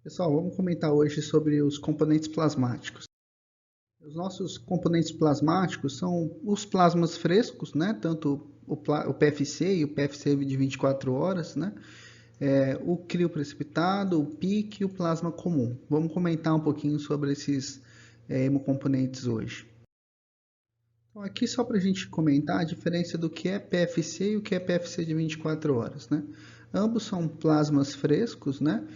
Pessoal, vamos comentar hoje sobre os componentes plasmáticos. Os nossos componentes plasmáticos são os plasmas frescos, né? Tanto o PFC e o PFC de 24 horas, né? O crioprecipitado, o PIC e o plasma comum. Vamos comentar um pouquinho sobre esses hemocomponentes hoje. Então, aqui só para a gente comentar a diferença do que é PFC e o que é PFC de 24 horas, né? Ambos são plasmas frescos, né?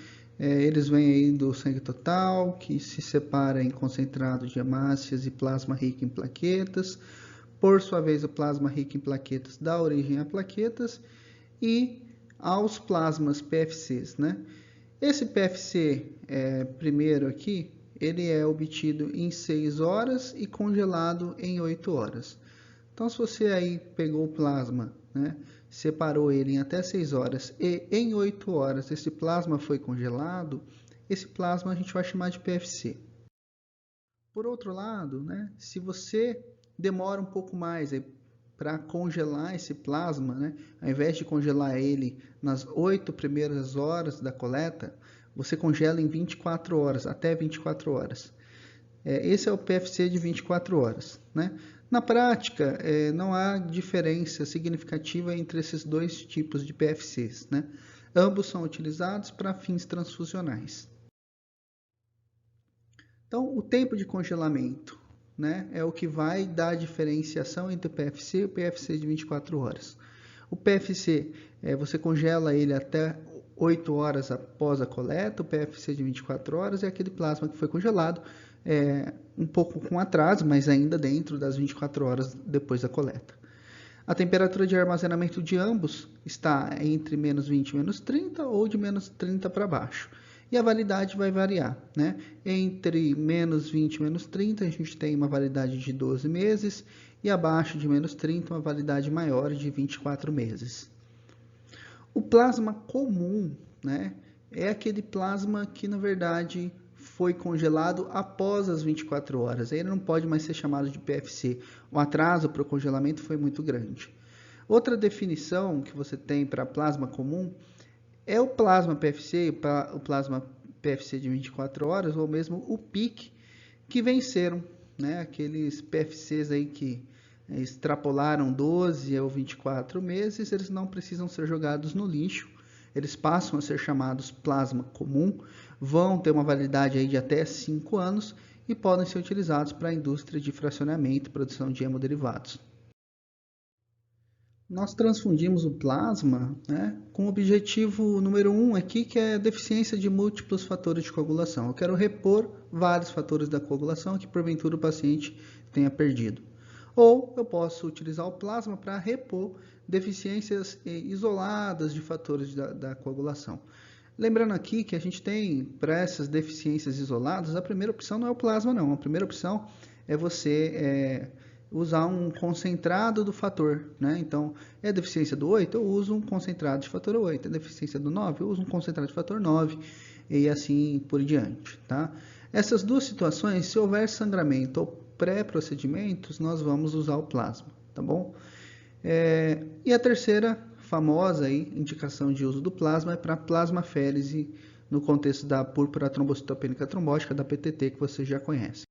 Eles vêm aí do sangue total, que se separa em concentrado de hemácias e plasma rico em plaquetas. Por sua vez, o plasma rico em plaquetas dá origem a plaquetas e aos plasmas PFCs, né? Esse PFC, primeiro aqui, ele é obtido em 6 horas e congelado em 8 horas. Então, se você aí pegou o plasma, né, separou ele em até 6 horas e em 8 horas esse plasma foi congelado, esse plasma a gente vai chamar de PFC. Por outro lado, né, se você demora um pouco mais para congelar esse plasma, né, ao invés de congelar ele nas 8 primeiras horas da coleta, você congela em 24 horas, até 24 horas. Esse é o PFC de 24 horas, né? Na prática, não há diferença significativa entre esses dois tipos de PFCs, né? Ambos são utilizados para fins transfusionais. Então, o tempo de congelamento, né, é o que vai dar a diferenciação entre o PFC e o PFC de 24 horas. O PFC, você congela ele até 8 horas após a coleta, o PFC de 24 horas é aquele plasma que foi congelado, um pouco com atraso, mas ainda dentro das 24 horas depois da coleta. A temperatura de armazenamento de ambos está entre menos 20 e menos 30 ou de menos 30 para baixo. E a validade vai variar, né? Entre menos 20 e menos 30, a gente tem uma validade de 12 meses e abaixo de menos 30, uma validade maior de 24 meses. O plasma comum, né, é aquele plasma que, na verdade, foi congelado após as 24 horas. Ele não pode mais ser chamado de PFC. O atraso para o congelamento foi muito grande. Outra definição que você tem para plasma comum é o plasma PFC, o plasma PFC de 24 horas, ou mesmo o PIC, que venceram, né? Aqueles PFCs aí que extrapolaram 12 ou 24 meses, eles não precisam ser jogados no lixo, eles passam a ser chamados plasma comum, vão ter uma validade aí de até 5 anos e podem ser utilizados para a indústria de fracionamento e produção de hemoderivados. Nós transfundimos o plasma, né, com o objetivo número 1 aqui, que é a deficiência de múltiplos fatores de coagulação. Eu quero repor vários fatores da coagulação que porventura o paciente tenha perdido. Ou eu posso utilizar o plasma para repor deficiências isoladas de fatores da coagulação. Lembrando aqui que a gente tem, para essas deficiências isoladas, a primeira opção não é o plasma, não. A primeira opção é você usar um concentrado do fator, né? Então, é deficiência do 8, eu uso um concentrado de fator 8. É deficiência do 9, eu uso um concentrado de fator 9 e assim por diante, tá? Essas duas situações, se houver sangramento ou pré-procedimentos, nós vamos usar o plasma, tá bom? E a terceira famosa aí, indicação de uso do plasma é para plasmaférese no contexto da púrpura trombocitopênica trombótica, da PTT, que você já conhece.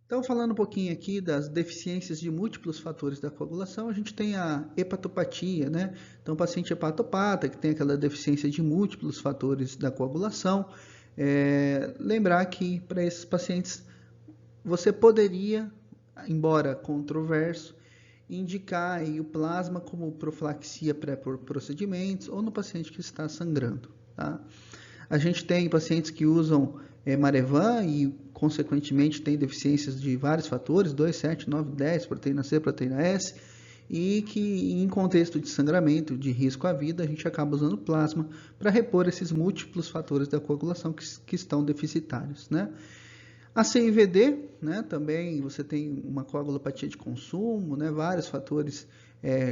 Então, falando um pouquinho aqui das deficiências de múltiplos fatores da coagulação, a gente tem a hepatopatia, né? Então, o paciente hepatopata, que tem aquela deficiência de múltiplos fatores da coagulação, lembrar que para esses pacientes você poderia, embora controverso, indicar aí o plasma como profilaxia pré-procedimentos ou no paciente que está sangrando, tá? A gente tem pacientes que usam Marevan e, consequentemente, tem deficiências de vários fatores, 2, 7, 9, 10, proteína C, proteína S, e que, em contexto de sangramento, de risco à vida, a gente acaba usando plasma para repor esses múltiplos fatores da coagulação que estão deficitários, né? A CIVD, né, também você tem uma coagulopatia de consumo, né, vários fatores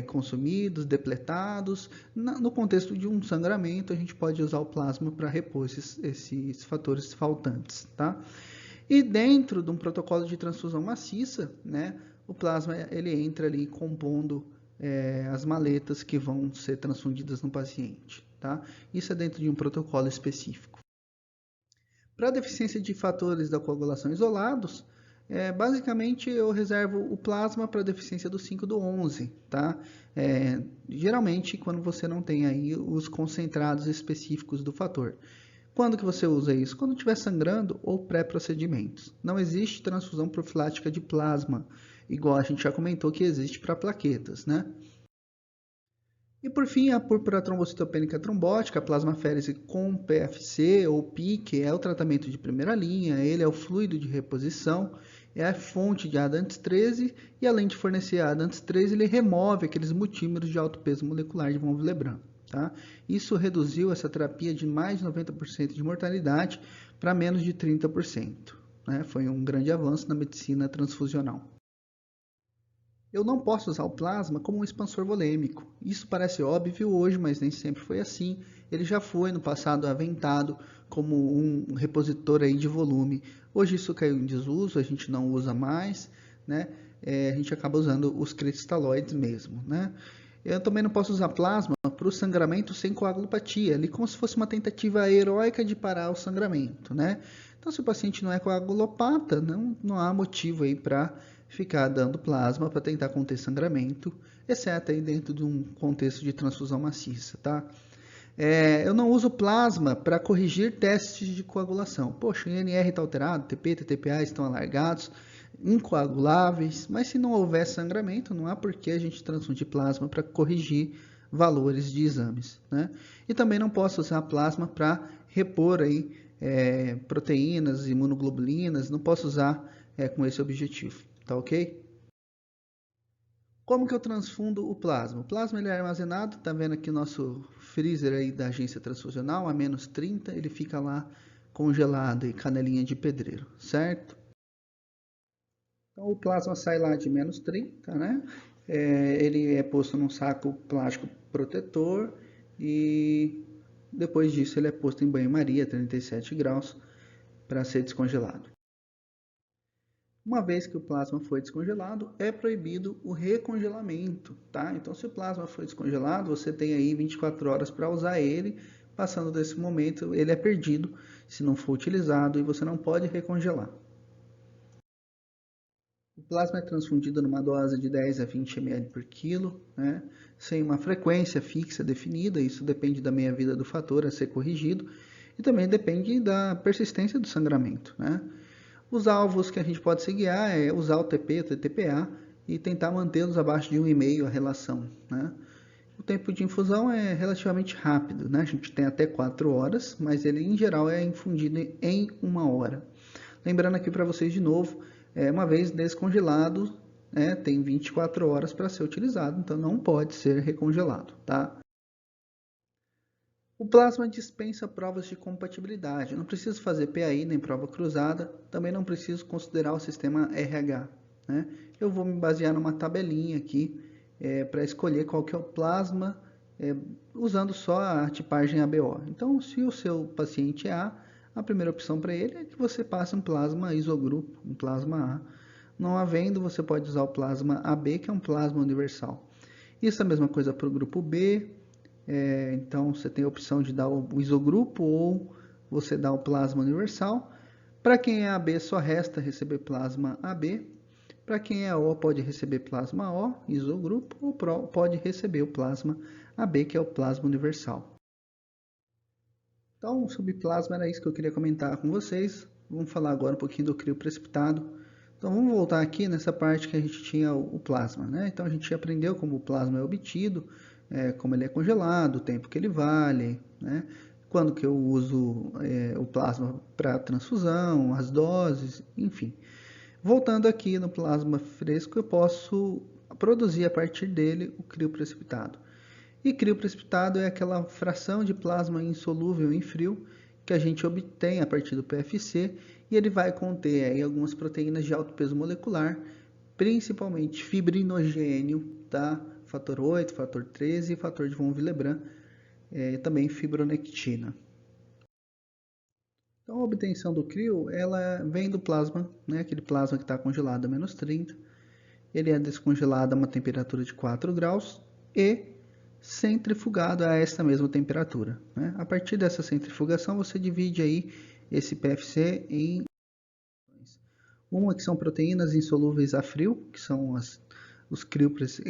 consumidos, depletados. No contexto de um sangramento, a gente pode usar o plasma para repor esses fatores faltantes, tá? E dentro de um protocolo de transfusão maciça, né, o plasma ele entra ali compondo as maletas que vão ser transfundidas no paciente, tá? Isso é dentro de um protocolo específico. Para a deficiência de fatores da coagulação isolados, basicamente eu reservo o plasma para deficiência do 5 do 11, tá? Geralmente quando você não tem aí os concentrados específicos do fator. Quando que você usa isso? Quando estiver sangrando ou pré-procedimentos. Não existe transfusão profilática de plasma, igual a gente já comentou que existe para plaquetas, né? E por fim, a púrpura trombocitopênica trombótica, a plasmaférese com PFC ou PIC, é o tratamento de primeira linha, ele é o fluido de reposição, é a fonte de Adams 13 e além de fornecer Adams 13, ele remove aqueles multímeros de alto peso molecular de von Willebrand. Tá? Isso reduziu essa terapia de mais de 90% de mortalidade para menos de 30%. Né? Foi um grande avanço na medicina transfusional. Eu não posso usar o plasma como um expansor volêmico. Isso parece óbvio hoje, mas nem sempre foi assim. Ele já foi no passado aventado como um repositor aí de volume. Hoje isso caiu em desuso, a gente não usa mais, né? A gente acaba usando os cristalóides mesmo, né? Eu também não posso usar plasma para o sangramento sem coagulopatia, ali como se fosse uma tentativa heróica de parar o sangramento, né? Então, se o paciente não é coagulopata, não há motivo aí para ficar dando plasma para tentar conter sangramento, exceto aí dentro de um contexto de transfusão maciça, tá? Eu não uso plasma para corrigir testes de coagulação. Poxa, o INR está alterado, TP, TTPA estão alargados, incoaguláveis, mas se não houver sangramento, não há por que a gente transfundir plasma para corrigir valores de exames, né? E também não posso usar plasma para repor aí, proteínas, imunoglobulinas, não posso usar com esse objetivo, tá ok? Como que eu transfundo o plasma? O plasma ele é armazenado, tá vendo aqui o nosso freezer aí da agência transfusional, a menos 30, ele fica lá congelado e canelinha de pedreiro, certo? Então o plasma sai lá de menos 30, né? Ele é posto num saco plástico protetor e depois disso ele é posto em banho-maria, 37 graus, para ser descongelado. Uma vez que o plasma foi descongelado, é proibido o recongelamento, tá? Então, se o plasma foi descongelado, você tem aí 24 horas para usar ele. Passando desse momento, ele é perdido se não for utilizado e você não pode recongelar. O plasma é transfundido numa dose de 10 a 20 ml por quilo, né? Sem uma frequência fixa definida. Isso depende da meia-vida do fator a ser corrigido e também depende da persistência do sangramento, né? Os alvos que a gente pode se guiar é usar o TP, o TTPA e tentar mantê-los abaixo de 1,5 a relação, né? O tempo de infusão é relativamente rápido, né? A gente tem até 4 horas, mas ele em geral é infundido em 1 hora. Lembrando aqui para vocês de novo, uma vez descongelado, né, tem 24 horas para ser utilizado, então não pode ser recongelado, tá? O plasma dispensa provas de compatibilidade. Eu não preciso fazer PAI nem prova cruzada, também não preciso considerar o sistema RH, né? Eu vou me basear numa tabelinha aqui para escolher qual que é o plasma, usando só a tipagem ABO. Então, se o seu paciente é a primeira opção para ele é que você passe um plasma isogrupo, um plasma A. Não havendo, você pode usar o plasma AB, que é um plasma universal. Isso é a mesma coisa para o grupo B. Então, você tem a opção de dar o isogrupo ou você dá o plasma universal. Para quem é AB, só resta receber plasma AB. Para quem é O, pode receber plasma O, isogrupo, ou pode receber o plasma AB, que é o plasma universal. Então, sobre plasma, era isso que eu queria comentar com vocês. Vamos falar agora um pouquinho do crioprecipitado. Então, vamos voltar aqui nessa parte que a gente tinha o plasma, né? Então, a gente aprendeu como o plasma é obtido, como ele é congelado, o tempo que ele vale, né? Quando que eu uso o plasma para transfusão, as doses, enfim. Voltando aqui no plasma fresco, eu posso produzir a partir dele o crioprecipitado. E crioprecipitado é aquela fração de plasma insolúvel em frio que a gente obtém a partir do PFC e ele vai conter aí algumas proteínas de alto peso molecular, principalmente fibrinogênio, tá? Fator 8, fator 13 e fator de von Willebrand, também fibronectina. Então, a obtenção do crio, ela vem do plasma, né? Aquele plasma que está congelado a menos 30. Ele é descongelado a uma temperatura de 4 graus e centrifugado a esta mesma temperatura, né? A partir dessa centrifugação, você divide aí esse PFC em uma que são proteínas insolúveis a frio, que são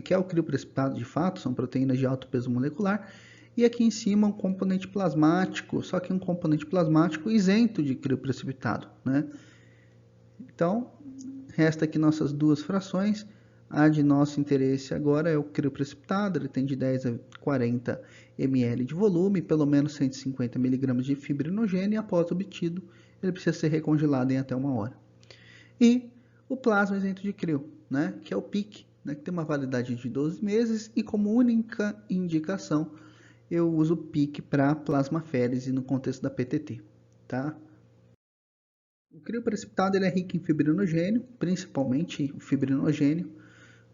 que é o crio precipitado de fato, são proteínas de alto peso molecular, e aqui em cima um componente plasmático, só que um componente plasmático isento de crio precipitado, né? Então, resta aqui nossas duas frações. A de nosso interesse agora é o crio precipitado, ele tem de 10 a 40 ml de volume, pelo menos 150 mg de fibrinogênio, e após obtido, ele precisa ser recongelado em até 1 hora. E o plasma isento de crio, né, que é o PIC, né, que tem uma validade de 12 meses, e como única indicação, eu uso o PIC para plasmaférese no contexto da PTT, tá? O crio precipitado ele é rico em fibrinogênio, principalmente o fibrinogênio,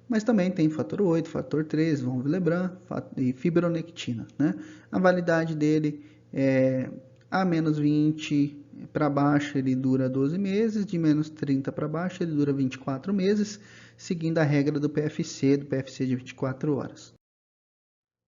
mas também tem fator 8, fator 3, von Willebrand e fibronectina, né? A validade dele é A-20 para baixo ele dura 12 meses, de menos 30 para baixo ele dura 24 meses, seguindo a regra do PFC de 24 horas.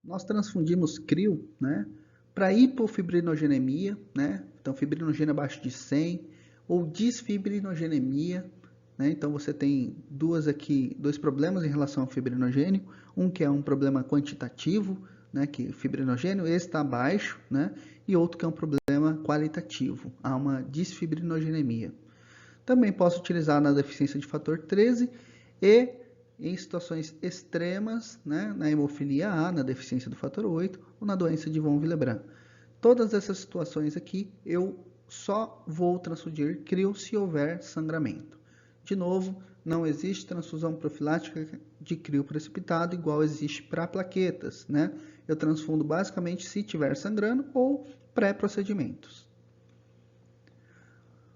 Nós transfundimos crio, né, para hipofibrinogênemia, né? Então fibrinogênio abaixo de 100, ou disfibrinogenemia, né? Então você tem dois problemas em relação ao fibrinogênio, um que é um problema quantitativo, né, que fibrinogênio está baixo, né, e outro que é um problema qualitativo, há uma disfibrinogenemia. Também posso utilizar na deficiência de fator 13 e em situações extremas, né, na hemofilia A, na deficiência do fator 8 ou na doença de von Willebrand. Todas essas situações aqui eu só vou transfundir crio se houver sangramento. De novo, não existe transfusão profilática de crio precipitado igual existe para plaquetas, né? Eu transfundo basicamente se estiver sangrando ou pré-procedimentos.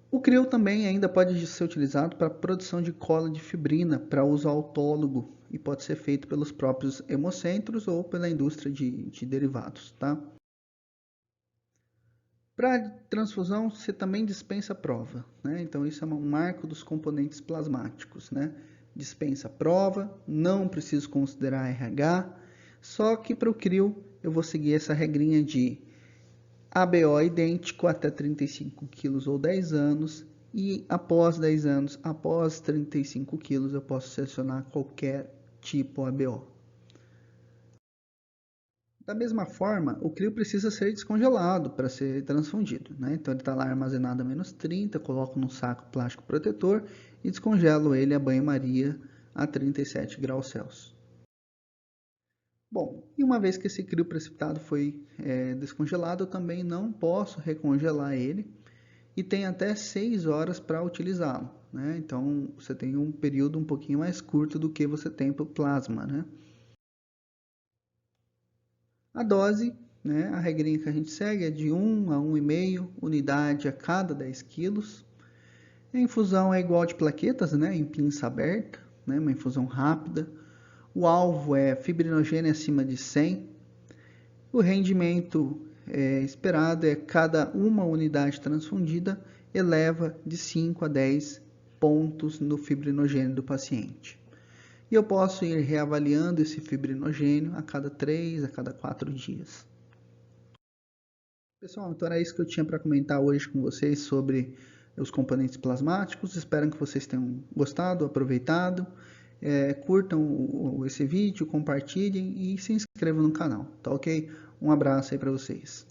O crio também ainda pode ser utilizado para a produção de cola de fibrina para uso autólogo e pode ser feito pelos próprios hemocentros ou pela indústria de derivados, tá? Para transfusão, você também dispensa prova, né? Então, isso é um marco dos componentes plasmáticos, né? Dispensa prova, não preciso considerar RH, só que para o crio eu vou seguir essa regrinha de ABO idêntico até 35 quilos ou 10 anos, e após 10 anos, após 35 quilos, eu posso selecionar qualquer tipo ABO. Da mesma forma, o crio precisa ser descongelado para ser transfundido, né? Então ele está lá armazenado a menos 30, coloco num saco plástico protetor e descongelo ele a banho-maria a 37 graus Celsius. Bom, e uma vez que esse crio precipitado foi descongelado, eu também não posso recongelar ele e tem até 6 horas para utilizá-lo, né? Então você tem um período um pouquinho mais curto do que você tem para o plasma, né? A dose, né, a regrinha que a gente segue é de 1 a 1,5 unidade a cada 10 quilos. A infusão é igual de plaquetas, né, em pinça aberta, né, uma infusão rápida. O alvo é fibrinogênio acima de 100. O rendimento esperado é cada uma unidade transfundida eleva de 5 a 10 pontos no fibrinogênio do paciente. E eu posso ir reavaliando esse fibrinogênio a cada 3, a cada 4 dias. Pessoal, então era isso que eu tinha para comentar hoje com vocês sobre os componentes plasmáticos. Espero que vocês tenham gostado, aproveitado. Curtam esse vídeo, compartilhem e se inscrevam no canal, tá ok? Um abraço aí para vocês.